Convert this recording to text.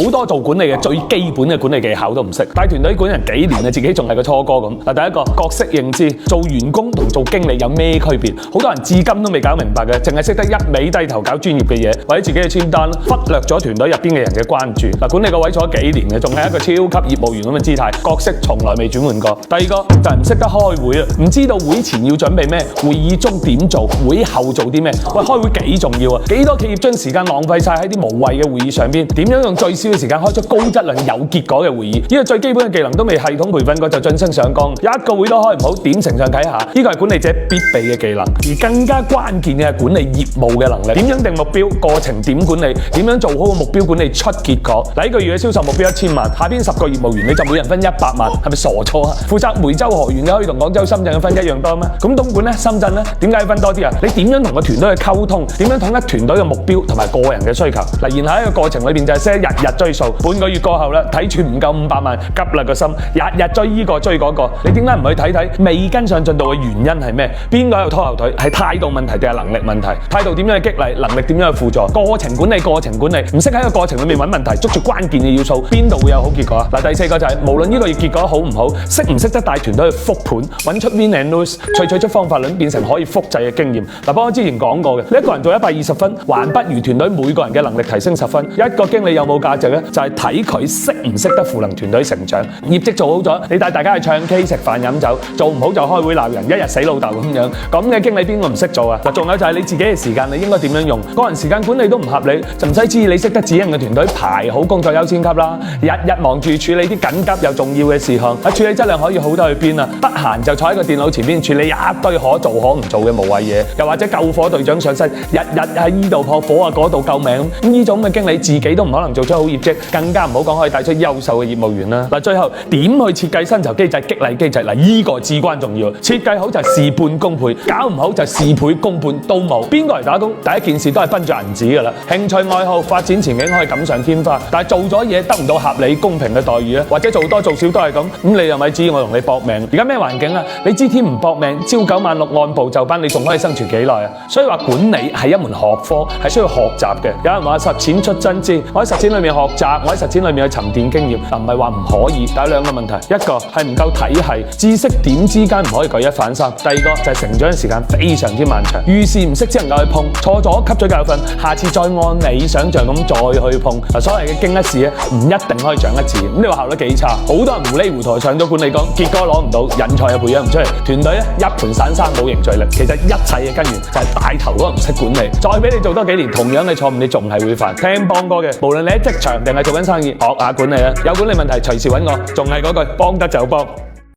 好多做管理嘅最基本嘅管理技巧都唔識，帶團隊管人幾年啊，自己仲係個初哥咁。第一個角色認知，做員工同做經理有咩區別？好多人至今都未搞明白嘅，淨係識得一味低頭搞專業嘅嘢，或者自己嘅簽單，忽略咗團隊入邊嘅人嘅關注。管理個位坐咗幾年嘅，仲係一個超級業務員咁嘅姿態，角色從來未轉換過。第二個就係唔識得開會啊，唔知道會前要準備咩，會議中點做，會後做啲咩。喂，開會幾重要啊？幾多企業將時間浪費晒喺啲無謂嘅會議上邊？點樣用最少嘅時間開出高質量有結果嘅會議？呢個最基本嘅技能都未系統培訓過就晉升上崗，一個會都開唔好，點承上啟下？呢個係管理者必備嘅技能。而更加關鍵嘅係管理業務嘅能力。點樣定目標？過程點管理？點樣做好個目標管理出結果？嗱，呢個月嘅銷售目標1000萬，下邊10個業務員你就每人分100萬，係咪傻錯啊？負責梅州河源嘅可以同廣州、深圳嘅分一樣多咩？咁東莞咧、深圳咧，點解要分多啲啊？你點樣同個團隊去溝通？點樣統一團隊嘅目標同埋個人嘅需求？嗱，然後喺個過程裏邊就係 set 日日追數，半個月過後啦，睇住唔夠500萬，急啦個心，日日追呢個追嗰個，你點解唔去睇睇未跟上進度嘅原因係咩？邊個喺度拖後腿？係態度問題定係能力問題？態度點樣去激勵？能力點樣去輔助？過程管理，唔識喺個過程裏面揾問題，捉住關鍵嘅要素，邊度會有好結果啊？嗱，第四個就係無論呢個月結果好唔好，識唔識得帶團隊去復盤，揾出 win and lose，萃取出方法論，變成可以複製嘅經驗。嗱，幫我之前講過嘅，你一個人做120分，還不如團隊每個人嘅能力提升10分。一個經理有冇價值咧？就係睇佢識唔識得賦能團隊成長。業績做好咗，你帶大家去唱 K 食飯飲酒；做唔好就開會鬧人，一日死老豆咁樣。咁嘅經理邊個唔識做啊？嗱，仲有就係你自己嘅時間，你應該點樣用？個人時間管理都唔合理，就唔使指意你識得指引嘅團隊排好工作優先級啦。日日忙住處理啲緊急又重要嘅事項，處理質量可以好得去邊啊？得閒就坐喺個電腦前面處理一堆可做可唔做嘅無謂嘢，又或者救火隊長上身，日日喺呢度撲火啊，嗰度救命。咁呢種嘅經理自己都唔可能做出好業績，更加唔好講可以帶出優秀嘅業務員啦。嗱，最後點去設計薪酬機制、激勵機制？嗱，呢個至關重要。設計好就係事半功倍，搞唔好就事倍功半都冇。邊個嚟打工？第一件事都係奔住銀紙㗎啦。興趣愛好、發展前景可以錦上添花，但係做咗嘢得唔到合理公平嘅待遇咧，或者做多做少都係咁，咁你又咪知我同你搏命？而家咩環境啊？你知天唔搏命，朝9晚6按部就班，你仲可以生存幾耐啊？所以話管理係一門學科，係需要學習嘅。有人話實踐出真知，我喺實踐裏面學習，我喺實踐裏面去沉澱經驗，但唔係話唔可以。但有兩個問題，一個係唔夠體系，知識點之間唔可以舉一反三；第二個就係成長嘅時間非常之漫長，遇事唔識只能夠去碰，錯咗吸咗教訓，下次再按你想象咁再去碰。所謂嘅經一事咧，唔一定可以長一智。咁你話效率幾差？好多人糊裡糊塗上咗管理崗，結果攞唔到，人才又培養唔出嚟，團隊咧一盤散沙冇凝聚力。其實一切嘅根源就係帶頭嗰個唔識管理。再俾你做多幾年，同樣嘅錯誤你仲係會犯。聽幫哥嘅，無論你喺職場定係做緊生意，學下管理啦。有管理問題隨時揾我，仲係嗰句，幫得就幫。